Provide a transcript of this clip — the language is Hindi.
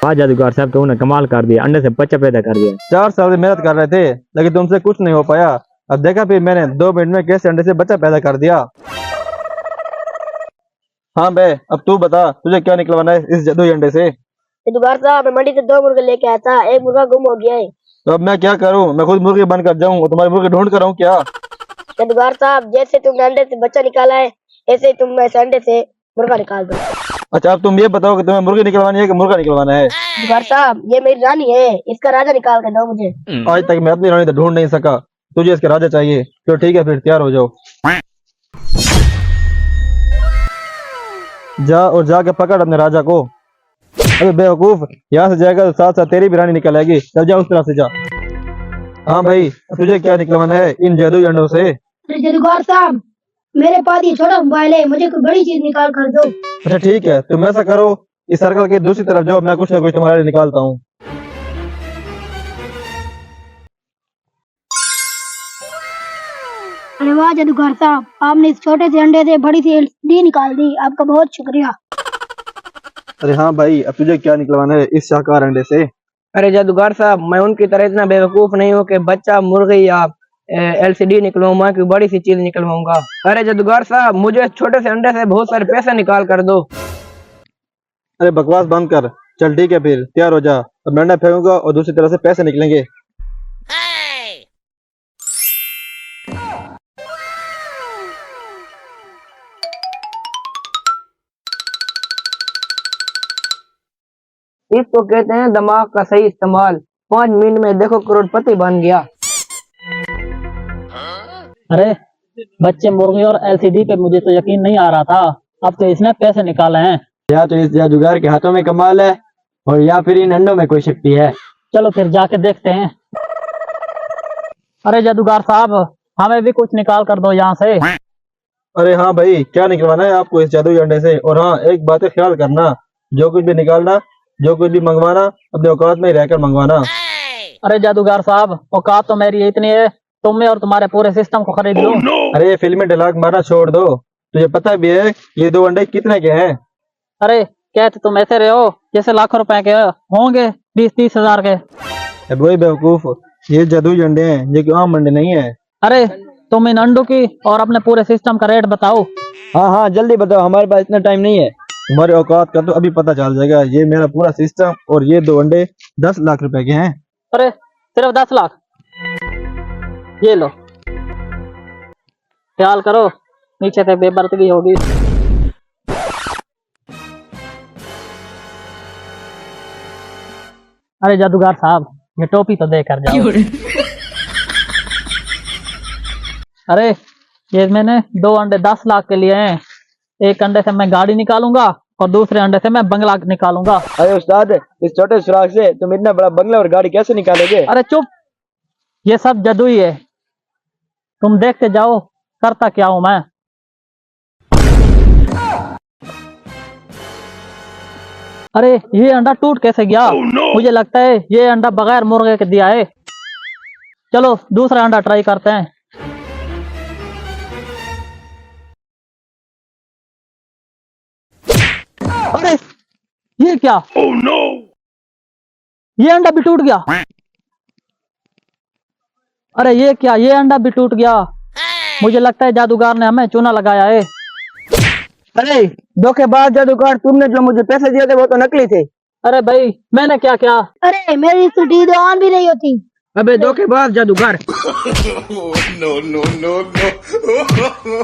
वाह जादूगर साहब, तुमने कमाल कर दिया, अंडे से बच्चा पैदा कर दिया। 4 साल से मेहनत कर रहे थे लेकिन तुमसे कुछ नहीं हो पाया। अब देखा फिर मैंने 2 मिनट में कैसे अंडे से बच्चा पैदा कर दिया। हाँ बे, अब तू बता तुझे क्या निकलवाना है इस जादुई अंडे से। जादूगर साहब, मैं मंडी से 2 मुर्गे लेके आया था, एक मुर्गा गुम हो गया है। तो अब मैं क्या करूँ? मैं खुद मुर्गी बन कर जाऊँ और तुम्हारे मुर्गे ढूंढ कर आऊँ क्या? जादूगर साहब, जैसे तुमने अंडे से बच्चा निकाला है, ऐसे ही तुम इस अंडे से मुर्गा निकाल दो। अच्छा, अब तुम ये बताओ कि तुम्हें मुर्गी निकलवानी है कि मुर्गा निकलवाना है? जादूगर साहब, ये मेरी रानी है, इसका राजा निकाल के दो मुझे। आज तक मैं अपनी रानी तो ढूंढ नहीं सका, तुझे इसके राजा चाहिए। तो ठीक है, फिर तैयार हो जाओ। जा और जाके पकड़ अपने राजा को। अबे बेवकूफ, यहाँ से जाएगा तो साथ साथ तेरी भी रानी निकल आएगी। चल जा, उस तरफ से जा। हाँ भाई, तुझे क्या निकलवाना है इन जादुई अंडों से? अरे जादूगर साहब, मेरे पास ये छोटा मोबाइल है, मुझे कोई बड़ी चीज निकाल कर दो। अच्छा ठीक है, तुम ऐसा करो, इस सर्कल के दूसरी तरफ जाओ, मैं कुछ ना कुछ तुम्हारे लिए निकालता हूँ। अरे वाह जादूगर साहब, आपने इस छोटे से अंडे से बड़ी सी एलसीडी निकाल दी, आपका बहुत शुक्रिया। अरे हाँ भाई, अब तुझे क्या निकलवाना है इस शाहकार अंडे से? अरे जादूगर साहब, मैं उनकी तरह इतना बेवकूफ नहीं हूँ कि बच्चा मुर्गी या एलसीडी निकलवाऊंगा कि बड़ी सी चीज निकलवाऊंगा। अरे जादूगर साहब, मुझे इस छोटे से अंडे से बहुत सारे पैसे निकाल कर दो। अरे बकवास बंद कर। चल ठीक है, फिर तैयार हो जा। अब मैं अंडा फेंकूंगा और दूसरी तरफ से पैसे निकलेंगे। इसको कहते हैं दिमाग का सही इस्तेमाल। 5 मिनट में देखो करोड़पति बन गया। अरे बच्चे मुर्गी और एलसीडी पे मुझे तो यकीन नहीं आ रहा था, अब तो इसने पैसे निकाले हैं। या तो इस जादूगर के हाथों में कमाल है और या फिर इन अंडों में कोई शक्ति है। चलो फिर जाके देखते हैं। अरे जादूगर साहब, हमें भी कुछ निकाल कर दो यहाँ से। अरे हाँ भाई, क्या निकलवाना है आपको इस जादुई अंडे से? और हाँ, एक बात है, ख्याल करना, जो कुछ भी निकालना, जो कुछ भी मंगवाना, अपने औकात में ही रहकर मंगवाना। अरे जादूगर साहब, औकात तो मेरी इतनी है, तुम्हें और तुम्हारे पूरे सिस्टम को खरीद लूं। अरे फिल्मी डायलॉग मारना छोड़ दो, तुझे पता भी है ये 2 अंडे कितने के हैं? अरे कहते तुम ऐसे रहे हो जैसे लाखों रुपए के होंगे, 20-30 हजार के। वही बेवकूफ, ये जादुई अंडे हैं, ये कोई आम अंडे नहीं है। अरे तुम इन अंडों की और अपने पूरे सिस्टम का रेट बताओ। हाँ हाँ, जल्दी बताओ, हमारे पास इतना टाइम नहीं है। तुम्हारे औकात का तो अभी पता चल जाएगा। ये मेरा पूरा सिस्टम और ये 2 अंडे 10 लाख रुपए के हैं। अरे सिर्फ 10 लाख? ये लो, ख्याल करो नीचे से बेबर्तगी होगी। अरे जादूगर साहब, ये टोपी तो देकर जाओ। अरे ये मैंने 2 अंडे 10 लाख के लिए हैं। एक अंडे से मैं गाड़ी निकालूंगा और दूसरे अंडे से मैं बंगला निकालूंगा। अरे उस्ताद, इस छोटे सुराख से तुम इतना बड़ा बंगला और गाड़ी कैसे निकालोगे? अरे चुप, ये सब जादुई है, तुम देखते जाओ करता क्या हूं मैं। अरे ये अंडा टूट कैसे गया? मुझे लगता है ये अंडा बगैर मुर्गे के दिया है। चलो दूसरा अंडा ट्राई करते हैं। अरे ये क्या? ये अंडा भी टूट गया। अरे ये क्या, ये अंडा भी टूट गया। मुझे लगता है जादूगर ने हमें चूना लगाया है। अरे धोखेबाज जादूगर, तुमने जो मुझे पैसे दिए थे वो तो नकली थे। अरे भाई, मैंने क्या किया? अरे मेरी सीढ़ी तो ऑन भी नहीं होती। अबे धोखेबाज जादूगर। no, no, no, no.